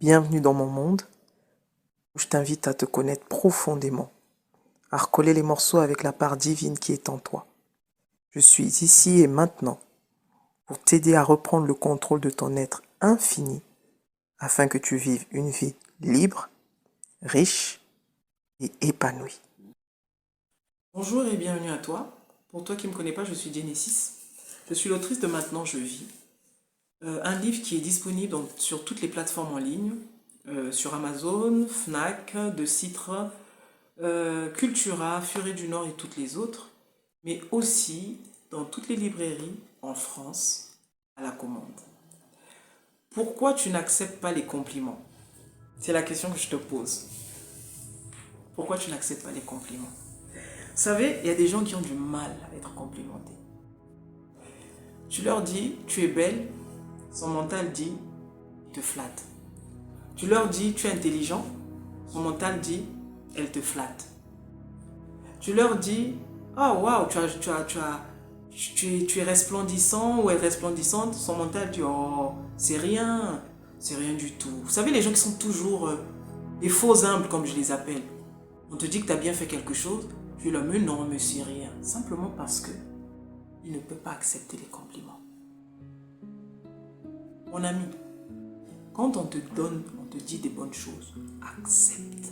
Bienvenue dans mon monde où je t'invite à te connaître profondément, à recoller les morceaux avec la part divine qui est en toi. Je suis ici et maintenant pour t'aider à reprendre le contrôle de ton être infini afin que tu vives une vie libre, riche et épanouie. Bonjour et bienvenue à toi. Pour toi qui ne me connais pas, je suis Genesis. Je suis l'autrice de Maintenant je vis. Un livre qui est disponible sur toutes les plateformes en ligne, sur Amazon, Fnac, De Citre, Cultura, Furet du Nord et toutes les autres, mais aussi dans toutes les librairies en France à la commande. Pourquoi tu n'acceptes pas les compliments? C'est la question que je te pose. Pourquoi tu n'acceptes pas les compliments? Vous savez, il y a des gens qui ont du mal à être complimentés. Tu leur dis, tu es belle, son mental dit, il te flatte. Tu leur dis, tu es intelligent, son mental dit, elle te flatte. Tu leur dis, ah waouh, tu es resplendissant ou elle est resplendissante, son mental dit, oh, c'est rien du tout. Vous savez, les gens qui sont toujours des faux humbles, comme je les appelle. On te dit que tu as bien fait quelque chose, tu leur dis, non, mais c'est rien. Simplement parce que il ne peut pas accepter les compliments. Mon ami, quand on te donne, on te dit des bonnes choses, accepte.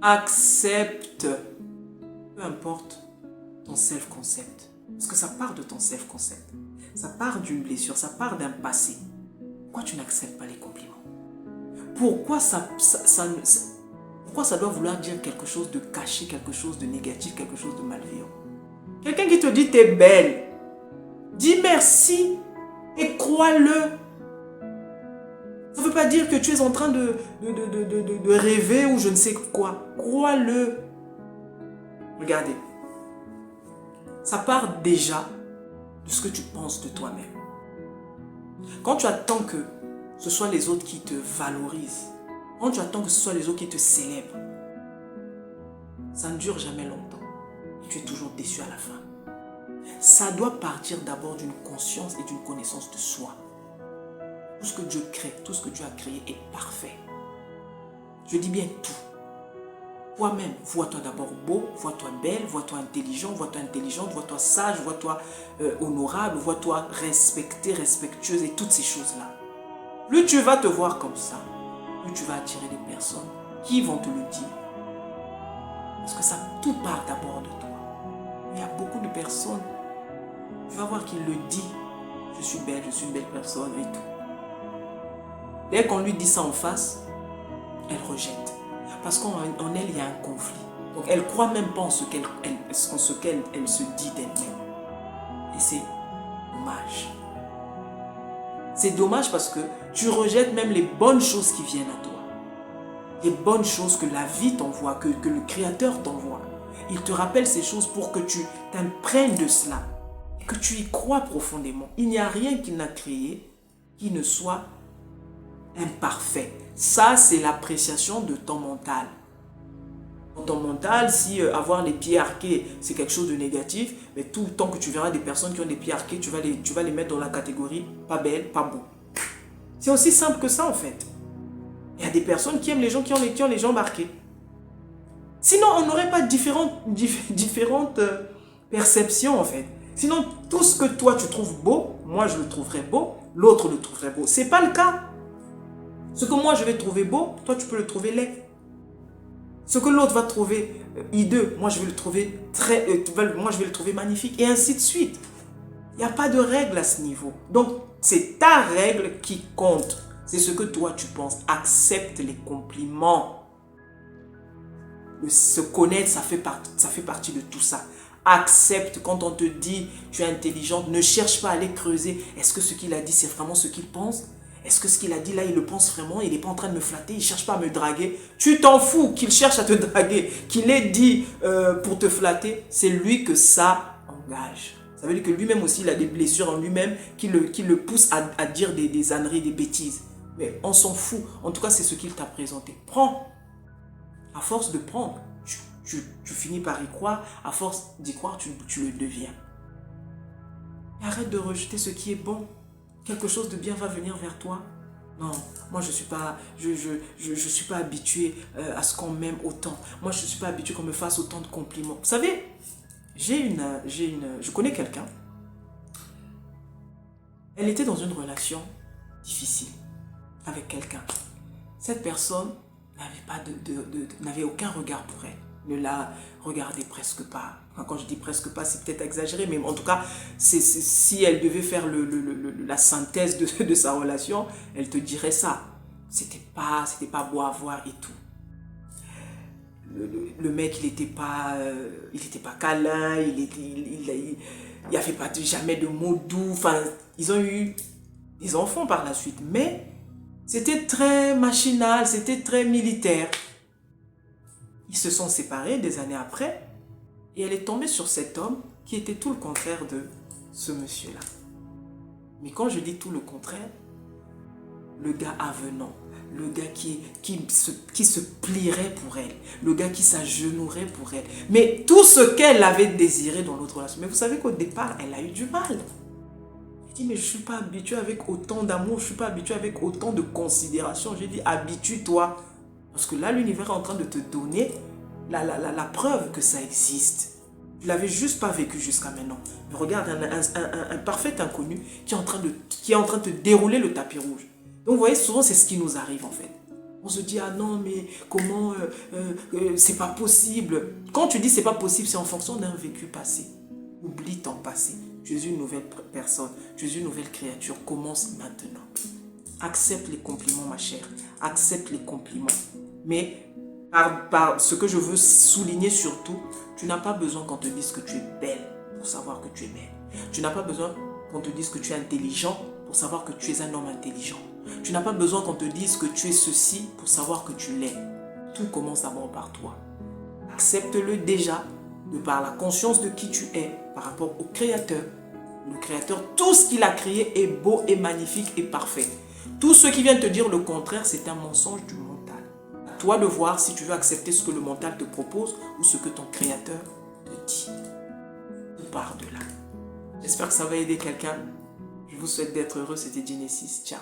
Accepte. Peu importe ton self-concept. Parce que ça part de ton self-concept. Ça part d'une blessure, ça part d'un passé. Pourquoi tu n'acceptes pas les compliments? Pourquoi pourquoi ça doit vouloir dire quelque chose de caché, quelque chose de négatif, quelque chose de malveillant? Quelqu'un qui te dit t'es belle, dis merci et crois-le. Ça ne veut pas dire que tu es en train de rêver ou je ne sais quoi. Crois-le. Regardez. Ça part déjà de ce que tu penses de toi-même. Quand tu attends que ce soit les autres qui te valorisent, quand tu attends que ce soit les autres qui te célèbrent, ça ne dure jamais longtemps. Et tu es toujours déçu à la fin. Ça doit partir d'abord d'une conscience et d'une connaissance de soi. Tout ce que Dieu crée, tout ce que Dieu a créé est parfait. Je dis bien tout. Toi-même, vois-toi d'abord beau, vois-toi belle, vois-toi intelligent, vois-toi intelligente, vois-toi sage, vois-toi honorable, vois-toi respectée, respectueuse et toutes ces choses-là. Plus tu vas te voir comme ça, plus tu vas attirer des personnes qui vont te le dire. Parce que ça, tout part d'abord de toi. Il y a beaucoup de personnes, tu vas voir qu'il le dit. Je suis belle, je suis une belle personne et tout. Dès qu'on lui dit ça en face, elle rejette. Parce qu'en elle, il y a un conflit. Donc elle ne croit même pas en ce qu'elle se dit d'elle-même. Et c'est dommage. C'est dommage parce que tu rejettes même les bonnes choses qui viennent à toi. Les bonnes choses que la vie t'envoie, que le Créateur t'envoie. Il te rappelle ces choses pour que tu t'imprègnes de cela. Et que tu y crois profondément. Il n'y a rien qu'il n'a créé qui ne soit imparfait. Ça, c'est l'appréciation de ton mental. Dans ton mental, si avoir les pieds arqués, c'est quelque chose de négatif, mais tout le temps que tu verras des personnes qui ont des pieds arqués, tu vas les mettre dans la catégorie pas belle, pas beau. C'est aussi simple que ça, en fait. Il y a des personnes qui aiment les gens qui ont les jambes arquées. Sinon, on n'aurait pas différentes perceptions, en fait. Sinon, tout ce que toi, tu trouves beau, moi, je le trouverais beau, l'autre le trouverait beau. Ce n'est pas le cas. Ce que moi je vais trouver beau, toi tu peux le trouver laid. Ce que l'autre va trouver hideux, moi je vais le trouver moi je vais le trouver magnifique et ainsi de suite. Il n'y a pas de règle à ce niveau. Donc c'est ta règle qui compte. C'est ce que toi tu penses. Accepte les compliments. Se connaître, ça fait partie de tout ça. Accepte quand on te dit tu es intelligente. Ne cherche pas à aller creuser. Est-ce que ce qu'il a dit c'est vraiment ce qu'il pense? Est-ce que ce qu'il a dit là, il le pense vraiment? Il n'est pas en train de me flatter, il ne cherche pas à me draguer. Tu t'en fous qu'il cherche à te draguer, qu'il ait dit pour te flatter. C'est lui que ça engage. Ça veut dire que lui-même aussi, il a des blessures en lui-même qui le poussent à dire des âneries, des bêtises. Mais on s'en fout. En tout cas, c'est ce qu'il t'a présenté. Prends. À force de prendre, tu finis par y croire. À force d'y croire, tu le deviens. Et arrête de rejeter ce qui est bon. Quelque chose de bien va venir vers toi. Non, moi je suis pas, je suis pas habitué à ce qu'on m'aime autant. Moi je suis pas habitué qu'on me fasse autant de compliments. Vous savez, je connais quelqu'un. Elle était dans une relation difficile avec quelqu'un. Cette personne n'avait aucun regard pour elle. Ne la regardait presque pas. Enfin, quand je dis presque pas, c'est peut-être exagéré, mais en tout cas, si elle devait faire la synthèse de sa relation, elle te dirait ça. C'était pas beau à voir et tout. Le mec, il était pas câlin, il avait pas jamais de mots doux. Enfin, ils ont eu des enfants par la suite, mais c'était très machinal, c'était très militaire. Ils se sont séparés des années après et elle est tombée sur cet homme qui était tout le contraire de ce monsieur-là. Mais quand je dis tout le contraire, le gars avenant, le gars qui se plierait pour elle, le gars qui s'agenouillerait pour elle. Mais tout ce qu'elle avait désiré dans l'autre relation. Mais vous savez qu'au départ, elle a eu du mal. Elle dit, mais je ne suis pas habituée avec autant d'amour, je ne suis pas habituée avec autant de considération. J'ai dit, habitue-toi. Parce que là, l'univers est en train de te donner la preuve que ça existe. Tu ne l'avais juste pas vécu jusqu'à maintenant. Mais regarde, un parfait inconnu qui est en train de te dérouler le tapis rouge. Donc vous voyez, souvent c'est ce qui nous arrive en fait. On se dit, ah non, mais comment, c'est pas possible. Quand tu dis c'est pas possible, c'est en fonction d'un vécu passé. Oublie ton passé. Tu es une nouvelle personne, tu es une nouvelle créature. Commence maintenant. Accepte les compliments, ma chère. Accepte les compliments. Mais par ce que je veux souligner surtout, tu n'as pas besoin qu'on te dise que tu es belle pour savoir que tu es belle. Tu n'as pas besoin qu'on te dise que tu es intelligent pour savoir que tu es un homme intelligent. Tu n'as pas besoin qu'on te dise que tu es ceci pour savoir que tu l'es. Tout commence d'abord par toi. Accepte-le déjà de par la conscience de qui tu es par rapport au Créateur. Le Créateur, tout ce qu'il a créé est beau et magnifique et parfait. Tout ce qui vient te dire le contraire, c'est un mensonge du mental. À toi de voir si tu veux accepter ce que le mental te propose ou ce que ton Créateur te dit. Tout part de là. J'espère que ça va aider quelqu'un. Je vous souhaite d'être heureux. C'était Genesis. Ciao.